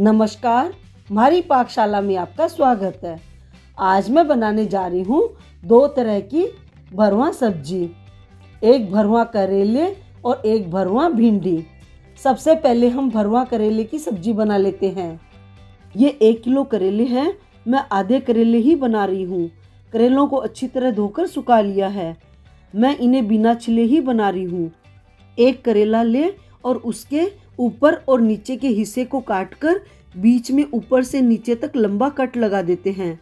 नमस्कार, हमारी पाकशाला में आपका स्वागत है। आज मैं बनाने जा रही हूँ दो तरह की भरवा सब्जी, एक भरवा करेले और एक भरवा भिंडी। सबसे पहले हम भरवा करेले की सब्जी बना लेते हैं। ये 1 किलो करेले हैं, मैं आधे करेले ही बना रही हूँ। करेलों को अच्छी तरह धोकर सुखा लिया है। मैं इन्हें बिना छिले ही बना रही हूँ। एक करेला ले और उसके ऊपर और नीचे के हिस्से को काटकर बीच में ऊपर से नीचे तक लंबा कट लगा देते हैं।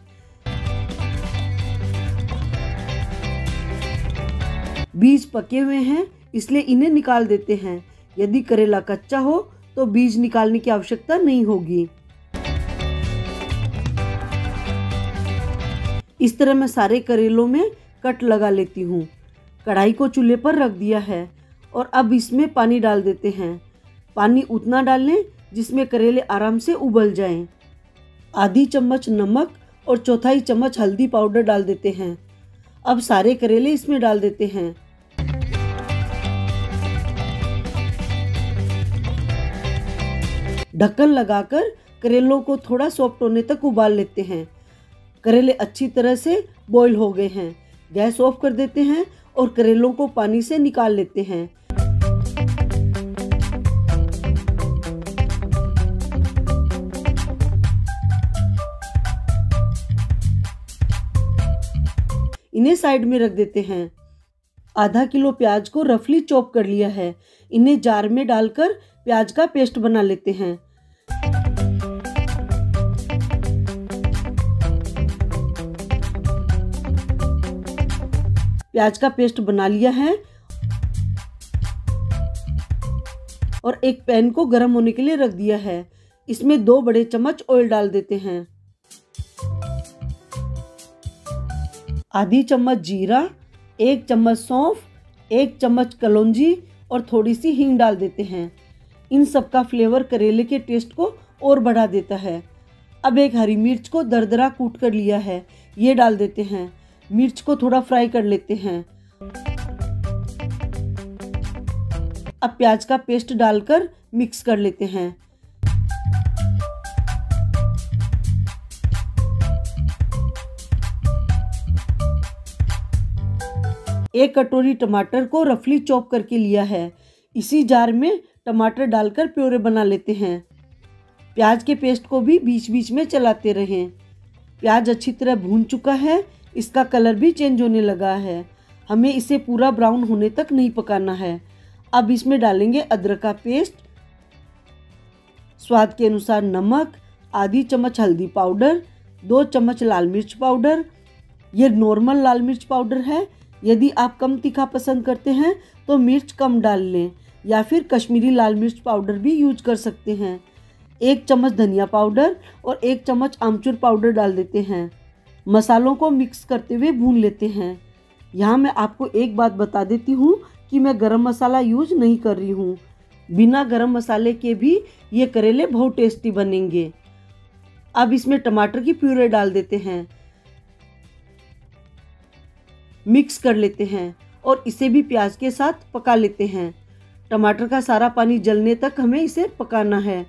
बीज पके हुए हैं इसलिए इन्हें निकाल देते हैं। यदि करेला कच्चा हो तो बीज निकालने की आवश्यकता नहीं होगी। इस तरह मैं सारे करेलों में कट लगा लेती हूँ। कढ़ाई को चूल्हे पर रख दिया है और अब इसमें पानी डाल देते हैं। पानी उतना डालें जिसमें करेले आराम से उबल जाएं। आधी चम्मच नमक और चौथाई चम्मच हल्दी पाउडर डाल देते हैं। अब सारे करेले इसमें डाल देते हैं। ढक्कन लगाकर करेलों को थोड़ा सॉफ्ट होने तक उबाल लेते हैं। करेले अच्छी तरह से बॉईल हो गए हैं। गैस ऑफ कर देते हैं और करेलों को पानी से निकाल लेते हैं। इन्हें साइड में रख देते हैं। आधा किलो प्याज को रफली चॉप कर लिया है। इन्हें जार में डालकर प्याज का पेस्ट बना लेते हैं। प्याज का पेस्ट बना लिया है और एक पैन को गर्म होने के लिए रख दिया है। इसमें 2 बड़े चम्मच ऑयल डाल देते हैं। आधी चम्मच जीरा, 1 चम्मच सौंफ, 1 चम्मच कलौंजी और थोड़ी सी हींग डाल देते हैं। इन सब का फ्लेवर करेले के टेस्ट को और बढ़ा देता है। अब एक हरी मिर्च को दरदरा कूट कर लिया है, ये डाल देते हैं। मिर्च को थोड़ा फ्राई कर लेते हैं। अब प्याज का पेस्ट डालकर मिक्स कर लेते हैं। एक कटोरी टमाटर को रफली चॉप करके लिया है। इसी जार में टमाटर डालकर प्योरे बना लेते हैं। प्याज के पेस्ट को भी बीच बीच में चलाते रहें। प्याज अच्छी तरह भून चुका है, इसका कलर भी चेंज होने लगा है। हमें इसे पूरा ब्राउन होने तक नहीं पकाना है। अब इसमें डालेंगे अदरक का पेस्ट, स्वाद के अनुसार नमक, आधी चम्मच हल्दी पाउडर, 2 चम्मच लाल मिर्च पाउडर। ये नॉर्मल लाल मिर्च पाउडर है। यदि आप कम तीखा पसंद करते हैं तो मिर्च कम डाल लें या फिर कश्मीरी लाल मिर्च पाउडर भी यूज कर सकते हैं। 1 चम्मच धनिया पाउडर और 1 चम्मच आमचूर पाउडर डाल देते हैं। मसालों को मिक्स करते हुए भून लेते हैं। यहाँ मैं आपको एक बात बता देती हूँ कि मैं गरम मसाला यूज नहीं कर रही हूँ। बिना गरम मसाले के भी ये करेले बहुत टेस्टी बनेंगे। अब इसमें टमाटर की प्यूरे डाल देते हैं, मिक्स कर लेते हैं और इसे भी प्याज के साथ पका लेते हैं। टमाटर का सारा पानी जलने तक हमें इसे पकाना है।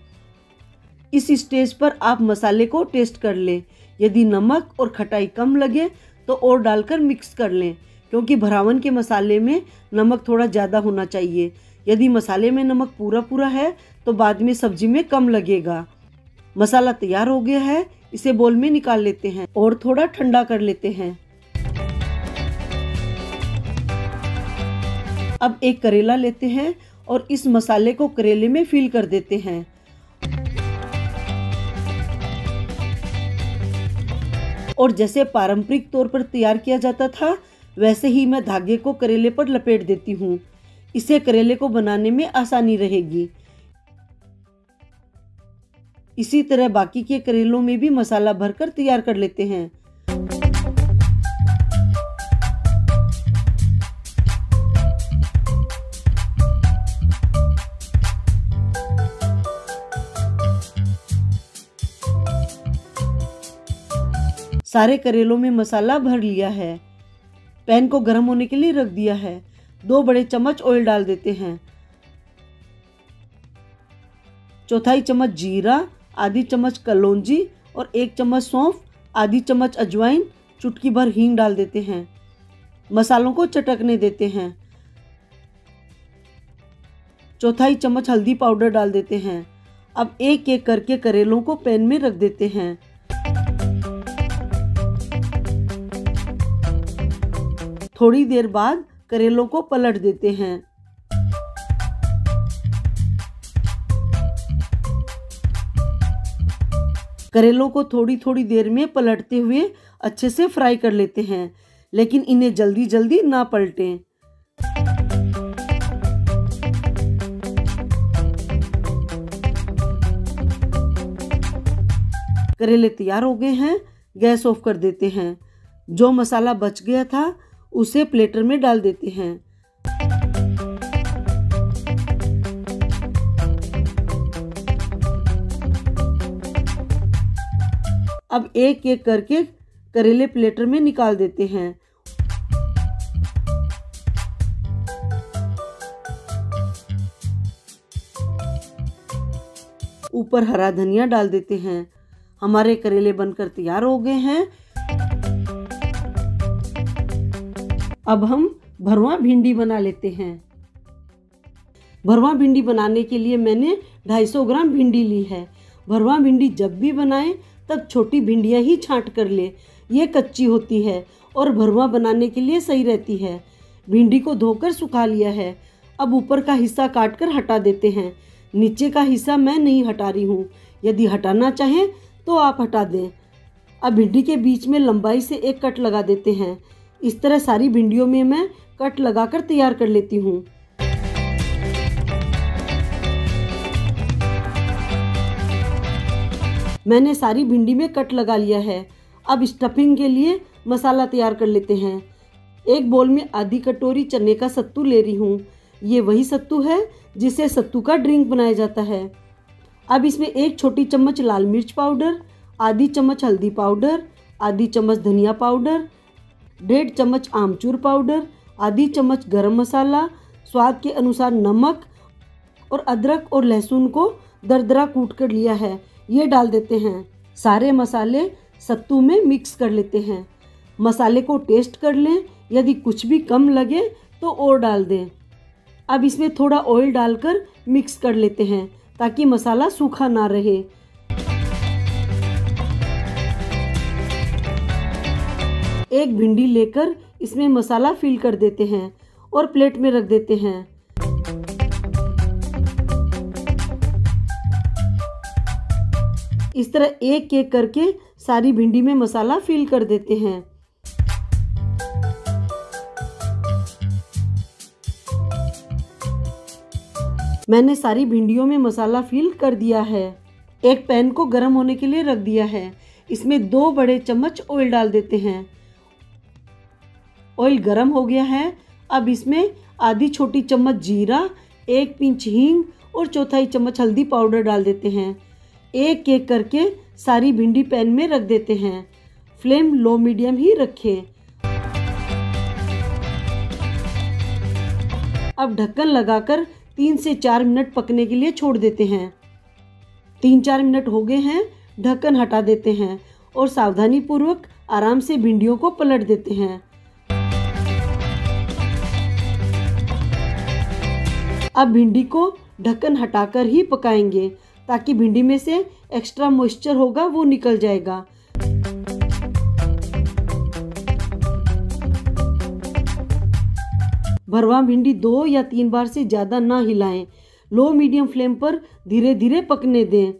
इस स्टेज पर आप मसाले को टेस्ट कर लें। यदि नमक और खटाई कम लगे तो और डालकर मिक्स कर लें, क्योंकि भरावन के मसाले में नमक थोड़ा ज़्यादा होना चाहिए। यदि मसाले में नमक पूरा है तो बाद में सब्जी में कम लगेगा। मसाला तैयार हो गया है, इसे बोल में निकाल लेते हैं और थोड़ा ठंडा कर लेते हैं। अब एक करेला लेते हैं और इस मसाले को करेले में फिल कर देते हैं। और जैसे पारंपरिक तौर पर तैयार किया जाता था वैसे ही मैं धागे को करेले पर लपेट देती हूँ। इससे करेले को बनाने में आसानी रहेगी। इसी तरह बाकी के करेलों में भी मसाला भरकर तैयार कर लेते हैं। सारे करेलों में मसाला भर लिया है। पैन को गर्म होने के लिए रख दिया है। 2 बड़े चम्मच ऑयल डाल देते हैं। चौथाई चम्मच जीरा, आधी चम्मच कलौंजी और 1 चम्मच सौंफ, आधी चम्मच अजवाइन, चुटकी भर हींग डाल देते हैं। मसालों को चटकने देते हैं। चौथाई चम्मच हल्दी पाउडर डाल देते हैं। अब एक एक करके करेलों को पैन में रख देते हैं। थोड़ी देर बाद करेलों को पलट देते हैं। करेलों को थोड़ी थोड़ी देर में पलटते हुए अच्छे से फ्राई कर लेते हैं, लेकिन इन्हें जल्दी जल्दी ना पलटें। करेले तैयार हो गए हैं, गैस ऑफ कर देते हैं। जो मसाला बच गया था उसे प्लेटर में डाल देते हैं। अब एक एक करके करेले प्लेटर में निकाल देते हैं। ऊपर हरा धनिया डाल देते हैं। हमारे करेले बनकर तैयार हो गए हैं। अब हम भरवा भिंडी बना लेते हैं। भरवा भिंडी बनाने के लिए मैंने 250 ग्राम भिंडी ली है। भरवा भिंडी जब भी बनाएं तब छोटी भिंडियाँ ही छांट कर ले, ये कच्ची होती है और भरवा बनाने के लिए सही रहती है। भिंडी को धोकर सुखा लिया है। अब ऊपर का हिस्सा काट कर हटा देते हैं। नीचे का हिस्सा मैं नहीं हटा रही हूँ, यदि हटाना चाहें तो आप हटा दें। अब भिंडी के बीच में लंबाई से एक कट लगा देते हैं। इस तरह सारी भिंडियों में मैं कट लगाकर तैयार कर लेती हूँ। मैंने सारी भिंडी में कट लगा लिया है। अब स्टफिंग के लिए मसाला तैयार कर लेते हैं। एक बोल में आधी कटोरी चने का सत्तू ले रही हूँ। ये वही सत्तू है जिससे सत्तू का ड्रिंक बनाया जाता है। अब इसमें 1 छोटी चम्मच लाल मिर्च पाउडर, आधी चम्मच हल्दी पाउडर, आधी चम्मच धनिया पाउडर, 1.5 चम्मच आमचूर पाउडर, आधी चम्मच गरम मसाला, स्वाद के अनुसार नमक और अदरक और लहसुन को दरदरा कूट कर लिया है, ये डाल देते हैं। सारे मसाले सत्तू में मिक्स कर लेते हैं। मसाले को टेस्ट कर लें, यदि कुछ भी कम लगे तो और डाल दें। अब इसमें थोड़ा ऑयल डालकर मिक्स कर लेते हैं ताकि मसाला सूखा ना रहे। एक भिंडी लेकर इसमें मसाला फिल कर देते हैं और प्लेट में रख देते हैं। इस तरह एक एक करके सारी भिंडी में मसाला फिल कर देते हैं। मैंने सारी भिंडियों में मसाला फिल कर दिया है। एक पैन को गर्म होने के लिए रख दिया है। इसमें 2 बड़े चम्मच ऑयल डाल देते हैं। ऑयल गर्म हो गया है। अब इसमें आधी छोटी चम्मच जीरा, 1 पिंच हींग और 1/4 चम्मच हल्दी पाउडर डाल देते हैं। एक एक करके सारी भिंडी पैन में रख देते हैं। फ्लेम लो मीडियम ही रखें। अब ढक्कन लगाकर 3 से 4 मिनट पकने के लिए छोड़ देते हैं। 3-4 मिनट हो गए हैं। ढक्कन हटा देते हैं और सावधानी पूर्वक आराम से भिंडियों को पलट देते हैं। अब भिंडी को ढक्कन हटाकर ही पकाएंगे ताकि भिंडी में से एक्स्ट्रा मॉइस्चर होगा वो निकल जाएगा। भरवा भिंडी 2 या 3 बार से ज़्यादा ना हिलाएं। लो मीडियम फ्लेम पर धीरे धीरे पकने दें।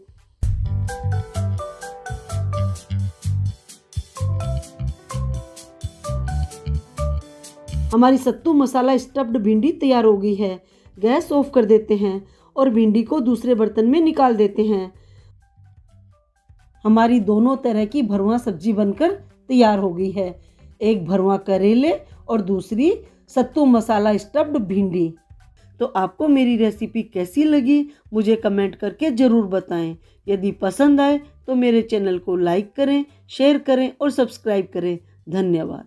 हमारी सत्तू मसाला स्टफ्ड भिंडी तैयार हो गई है। गैस ऑफ कर देते हैं और भिंडी को दूसरे बर्तन में निकाल देते हैं। हमारी दोनों तरह की भरवा सब्जी बनकर तैयार हो गई है। एक भरवा करेले और दूसरी सत्तू मसाला स्टफ्ड भिंडी। तो आपको मेरी रेसिपी कैसी लगी मुझे कमेंट करके ज़रूर बताएं। यदि पसंद आए तो मेरे चैनल को लाइक करें, शेयर करें और सब्सक्राइब करें। धन्यवाद।